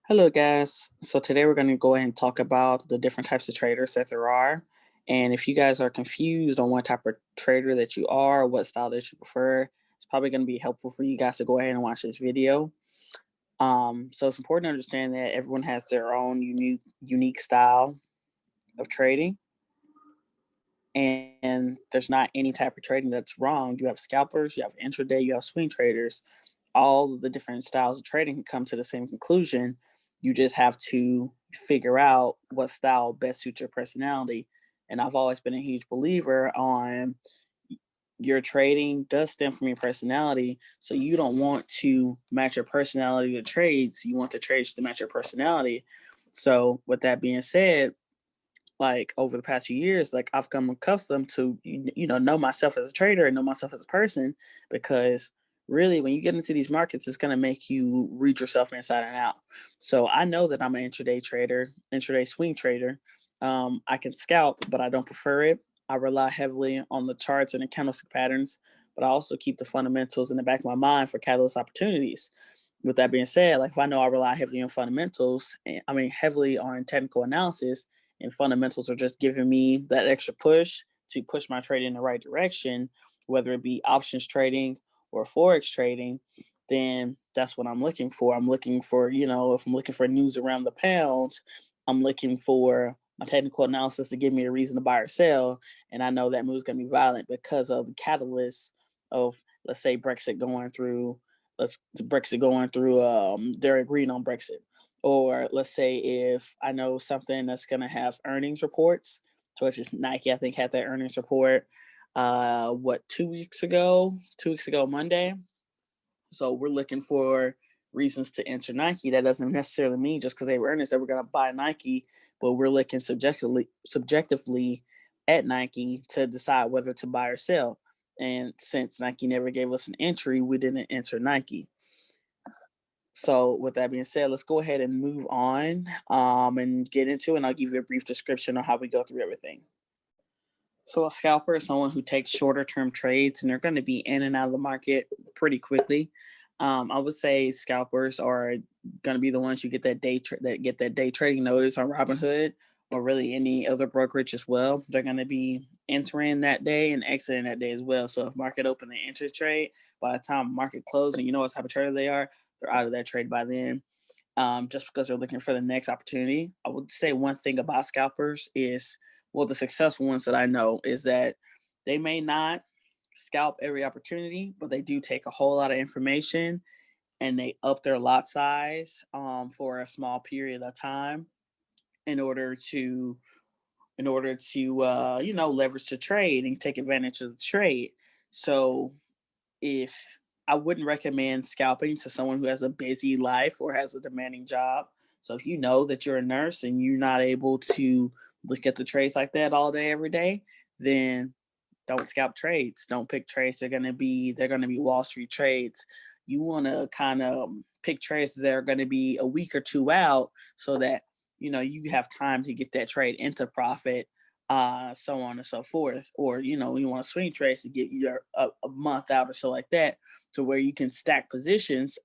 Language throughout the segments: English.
Hello, guys. So today we're going to go ahead and talk about the different types of traders that there are. And if you guys are confused on what type of trader that you are, what style that you prefer, it's probably going to be helpful for you guys to go ahead and watch this video. So it's important to understand that everyone has their own unique style of trading, and there's not any type of trading that's wrong. You have scalpers, you have intraday, you have swing traders. All of the different styles of trading can come to the same conclusion. You just have to figure out what style best suits your personality. And I've always been a huge believer on your trading does stem from your personality. So you don't want to match your personality to trades. You want the trades to match your personality. So with that being said, like over the past few years, like I've come accustomed to know myself as a trader and know myself as a person, because really when you get into these markets, it's going to make you read yourself inside and out. So I know that I'm an intraday trader, intraday swing trader. I can scalp, but I don't prefer it. I rely heavily on the charts and the candlestick patterns, but I also keep the fundamentals in the back of my mind for catalyst opportunities. With that being said, like if I know I rely heavily on fundamentals, heavily on technical analysis, and fundamentals are just giving me that extra push to push my trade in the right direction, whether it be options trading or Forex trading, then that's what I'm looking for. I'm looking for, if I'm looking for news around the pound, I'm looking for my technical analysis to give me a reason to buy or sell. And I know that move is going to be violent because of the catalyst of, let's say, Brexit going through, they're agreeing on Brexit. Or let's say if I know something that's going to have earnings reports, such as Nike, I think had that earnings report, 2 weeks ago? 2 weeks ago, Monday. So we're looking for reasons to enter Nike. That doesn't necessarily mean just because they were earnings that we're going to buy Nike, but we're looking subjectively at Nike to decide whether to buy or sell. And since Nike never gave us an entry, we didn't enter Nike. So with that being said, let's go ahead and move on and get into it. And I'll give you a brief description on how we go through everything. So a scalper is someone who takes shorter term trades, and they're going to be in and out of the market pretty quickly. I would say scalpers are going to be the ones you get that day trading notice on Robinhood or really any other brokerage as well. They're going to be entering that day and exiting that day as well. So if market open and enter trade, by the time market closes and you know what type of trader they are, they're out of that trade by then. Just because they're looking for the next opportunity. I would say one thing about scalpers is, well, the successful ones that I know is that they may not scalp every opportunity, but they do take a whole lot of information and they up their lot size for a small period of time in order to leverage the trade and take advantage of the trade. So if I wouldn't recommend scalping to someone who has a busy life or has a demanding job. So if you know that you're a nurse and you're not able to look at the trades like that all day, every day, then don't scalp trades. Don't pick trades. They're gonna be Wall Street trades. You want to kind of pick trades that are going to be a week or two out, so that you have time to get that trade into profit, so on and so forth. Or you want to swing trades to get you a month out or so like that, to where you can stack positions.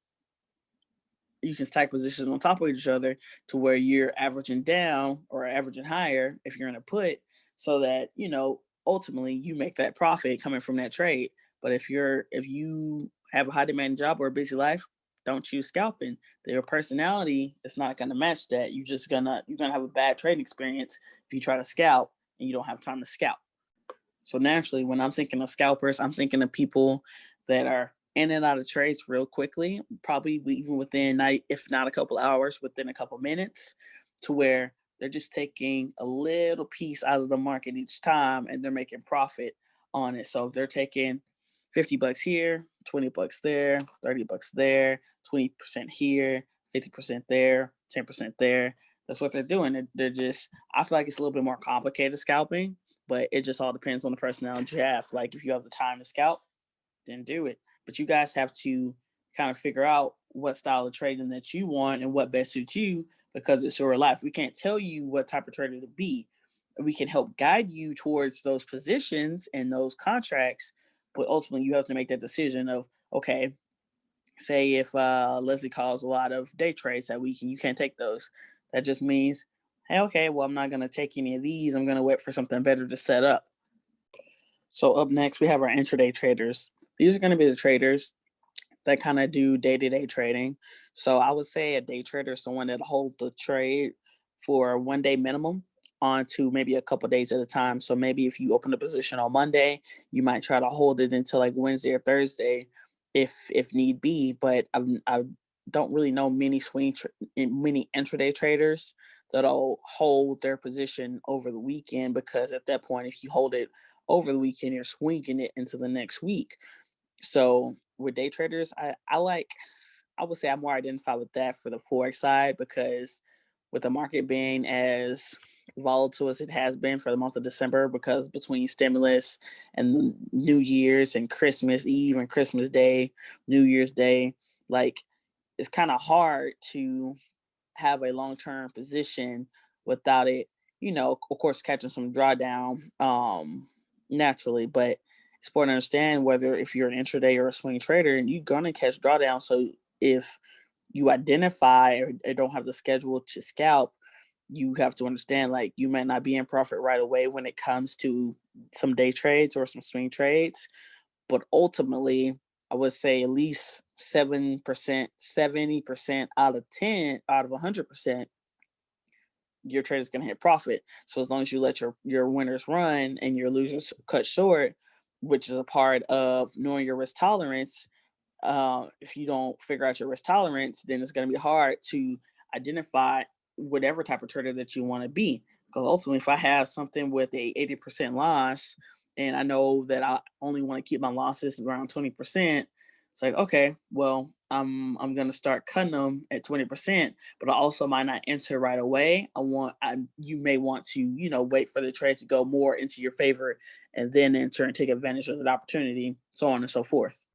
You can stack positions on top of each other to where you're averaging down or averaging higher if you're in a put, so that ultimately you make that profit coming from that trade. But if you have a high demand job or a busy life, don't choose scalping. Your personality is not going to match that. You're gonna have a bad trading experience if you try to scalp and you don't have time to scalp. So naturally, when I'm thinking of scalpers, I'm thinking of people that are in and out of trades real quickly, probably even within, if not a couple hours, within a couple minutes, to where they're just taking a little piece out of the market each time and they're making profit on it. So they're taking $50 here, $20 there, $30 there, 20% here, 50% there, 10% there. That's what they're doing. They're just, I feel like it's a little bit more complicated scalping, but it just all depends on the personality you have. Like if you have the time to scalp, then do it. But you guys have to kind of figure out what style of trading that you want and what best suits you, because it's your life. We can't tell you what type of trader to be. We can help guide you towards those positions and those contracts, but ultimately you have to make that decision of, okay, say if Leslie calls a lot of day trades that week and you can't take those, that just means, hey, okay, well, I'm not going to take any of these. I'm going to wait for something better to set up. So up next, we have our intraday traders. These are going to be the traders that kind of do day-to-day trading. So I would say a day trader is someone that holds the trade for 1 day minimum on to maybe a couple days at a time. So maybe if you open a position on Monday, you might try to hold it until like Wednesday or Thursday if need be. But I don't really know many intraday traders that'll hold their position over the weekend, because at that point, if you hold it over the weekend, you're swinging it into the next week. So with day traders, I would say I'm more identified with that for the Forex side, because with the market being as volatile as it has been for the month of December, because between stimulus and New Year's and Christmas Eve and Christmas Day, New Year's Day, like it's kind of hard to have a long term position without it, of course, catching some drawdown naturally. But it's important to understand whether if you're an intraday or a swing trader, and you're gonna catch drawdown. So if you identify or don't have the schedule to scalp, you have to understand like you might not be in profit right away when it comes to some day trades or some swing trades. But ultimately, I would say at least 7%, 70% out of 10, out of 100%, your trade is going to hit profit. So as long as you let your winners run and your losers cut short, which is a part of knowing your risk tolerance, if you don't figure out your risk tolerance, then it's going to be hard to identify whatever type of trader that you want to be. Because ultimately, if I have something with a 80% loss and I know that I only want to keep my losses around 20%, it's like, okay, well, I'm gonna start cutting them at 20%, but I also might not enter right away. You may want to, wait for the trade to go more into your favor and then enter and take advantage of that opportunity, so on and so forth.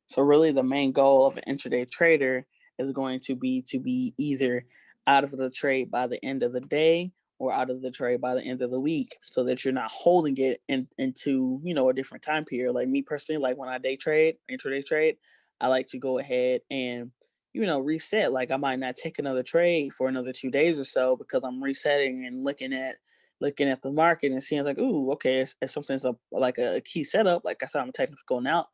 So really the main goal of an intraday trader is going to be either out of the trade by the end of the day or out of the trade by the end of the week, so that you're not holding it into, a different time period. Like me personally, like when I day trade, intraday trade, I like to go ahead and, reset. Like I might not take another trade for another 2 days or so, because I'm resetting and looking at the market and seeing like, ooh, okay, if something's like a key setup, like I said, I'm technical now.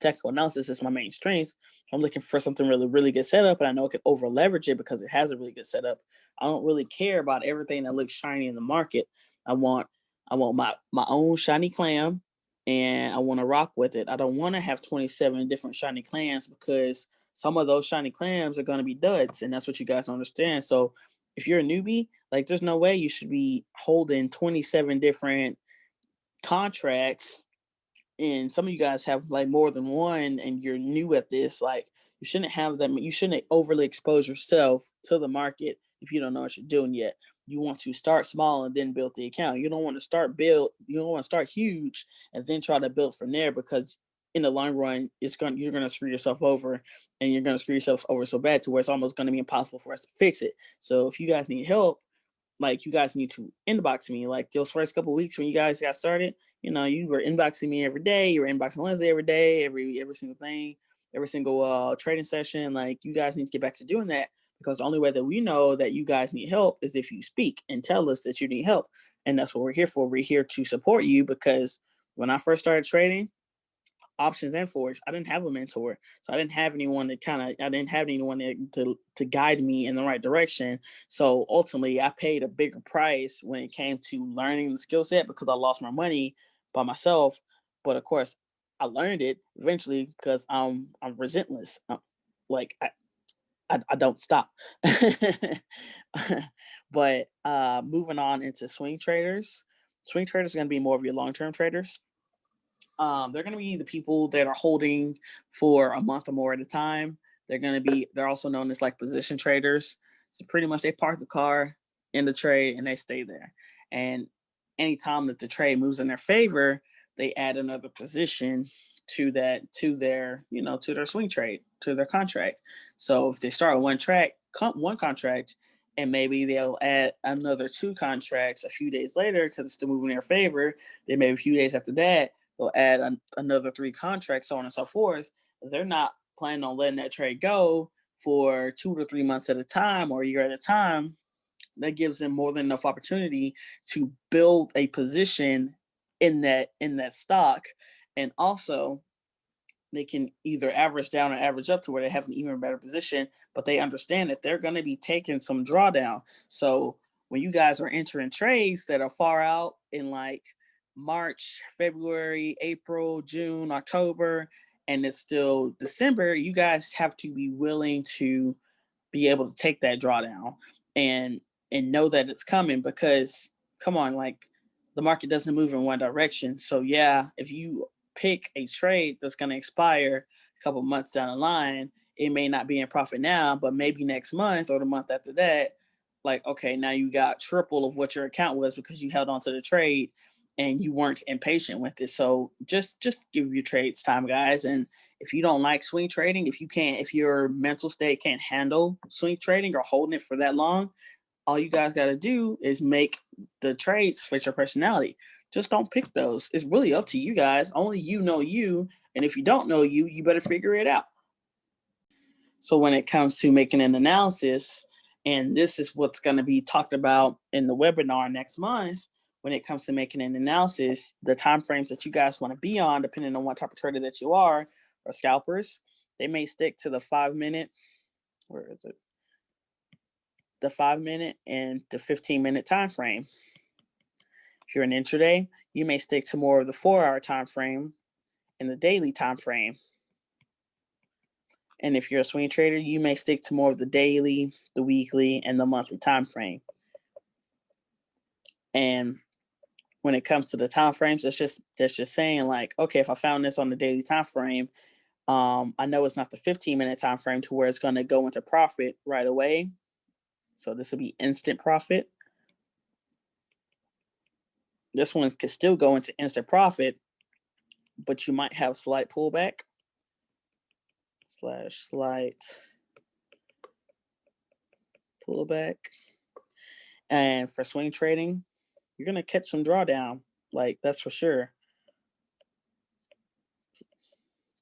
Technical analysis is my main strength. I'm looking for something really, really good setup, and I know I can over leverage it because it has a really good setup. I don't really care about everything that looks shiny in the market. I want my own shiny clam, and I want to rock with it. I don't want to have 27 different shiny clams, because some of those shiny clams are going to be duds, and that's what you guys don't understand. So if you're a newbie, like there's no way you should be holding 27 different contracts, and some of you guys have like more than one and you're new at this. Like you shouldn't have them. You shouldn't overly expose yourself to the market if you don't know what you're doing yet. You want to start small and then build the account. You don't want to you don't want to start huge and then try to build from there, because in the long run you're gonna screw yourself over, and you're gonna screw yourself over so bad to where it's almost gonna be impossible for us to fix it. So if you guys need help, like you guys need to inbox me. Like those first couple of weeks when you guys got started, you were inboxing me every day. You were inboxing Leslie every day, every single thing, every single trading session. Like you guys need to get back to doing that, because the only way that we know that you guys need help is if you speak and tell us that you need help. And that's what we're here for. We're here to support you, because when I first started trading options and forex, I didn't have a mentor, so I didn't have anyone to guide me in the right direction. So ultimately, I paid a bigger price when it came to learning the skill set, because I lost my money by myself. But of course, I learned it eventually, because I'm relentless. Like I don't stop. But moving on into swing traders. Swing traders are going to be more of your long term traders. They're going to be the people that are holding for a month or more at a time. They're also known as like position traders. So pretty much they park the car in the trade and they stay there. And anytime that the trade moves in their favor, they add another position to their swing trade, to their contract. So if they start one contract, and maybe they'll add another two contracts a few days later because it's still moving in their favor. Then maybe a few days after that, they'll add another three contracts, so on and so forth. They're not planning on letting that trade go for 2 to 3 months at a time or a year at a time, that gives them more than enough opportunity to build a position in that stock. And also they can either average down or average up to where they have an even better position, but they understand that they're going to be taking some drawdown. So when you guys are entering trades that are far out in like March, February, April, June, October, and it's still December, you guys have to be willing to be able to take that drawdown and know that it's coming, because come on, like, the market doesn't move in one direction. So yeah, if you pick a trade that's going to expire a couple months down the line, it may not be in profit now, but maybe next month or the month after that, like, okay, now you got triple of what your account was because you held on to the trade and you weren't impatient with it. So just give your trades time, guys. And if you don't like swing trading, if your mental state can't handle swing trading or holding it for that long, all you guys got to do is make the trades fit your personality. Just don't pick those. It's really up to you guys. Only you know you. And if you don't know you, you better figure it out. So when it comes to making an analysis, and this is what's going to be talked about in the webinar next month, when it comes to making an analysis, the time frames that you guys want to be on, depending on what type of trader that you are, or scalpers, they may stick to the 5-minute, where is it? The 5-minute and the 15-minute time frame. If you're an intraday, you may stick to more of the 4-hour time frame and the daily time frame. And if you're a swing trader, you may stick to more of the daily, the weekly, and the monthly time frame. And when it comes to the time frames, that's just saying, like, okay, if I found this on the daily time frame, I know it's not the 15-minute time frame to where it's going to go into profit right away. So this will be instant profit. This one could still go into instant profit, but you might have slight pullback / slight pullback. And for swing trading, you're going to catch some drawdown. Like, that's for sure.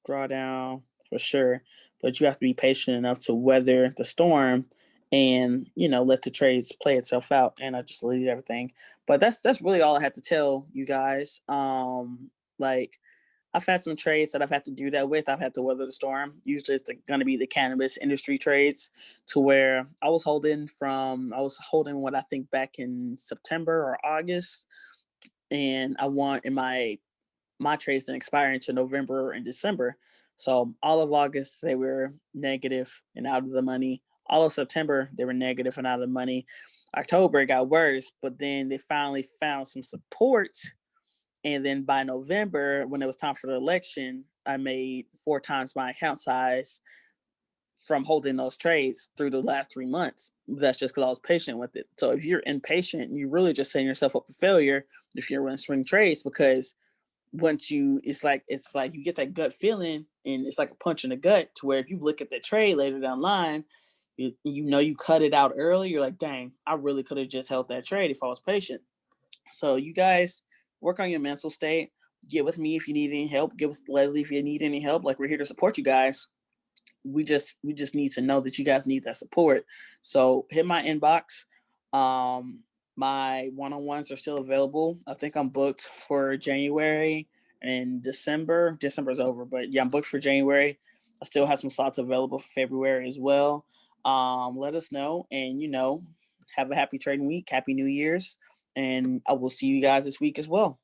Drawdown for sure. But you have to be patient enough to weather the storm and, let the trades play itself out. And I just deleted everything. But that's really all I have to tell you guys. Like, I've had some trades that I've had to do that with. I've had to weather the storm. Usually it's going to be the cannabis industry trades, to where I was holding what I think back in September or August. And I want my trades didn't expire until November and December. So all of August, they were negative and out of the money. All of September, they were negative and out of the money. October, it got worse, but then they finally found some support. And then by November, when it was time for the election, I made 4 times my account size from holding those trades through the last 3 months. That's just because I was patient with it. So if you're impatient, you're really just setting yourself up for failure if you're running swing trades, because once it's like you get that gut feeling, and it's like a punch in the gut, to where if you look at the trade later down the line, you cut it out early, you're like, dang, I really could have just held that trade if I was patient. So you guys work on your mental state. Get with me if you need any help. Get with Leslie if you need any help. Like, we're here to support you guys. We just need to know that you guys need that support. So hit my inbox. My one-on-ones are still available. I think I'm booked for January and December. December's over, but yeah, I'm booked for January. I still have some slots available for February as well. Let us know, and have a happy trading week. Happy New Year's, and I will see you guys this week as well.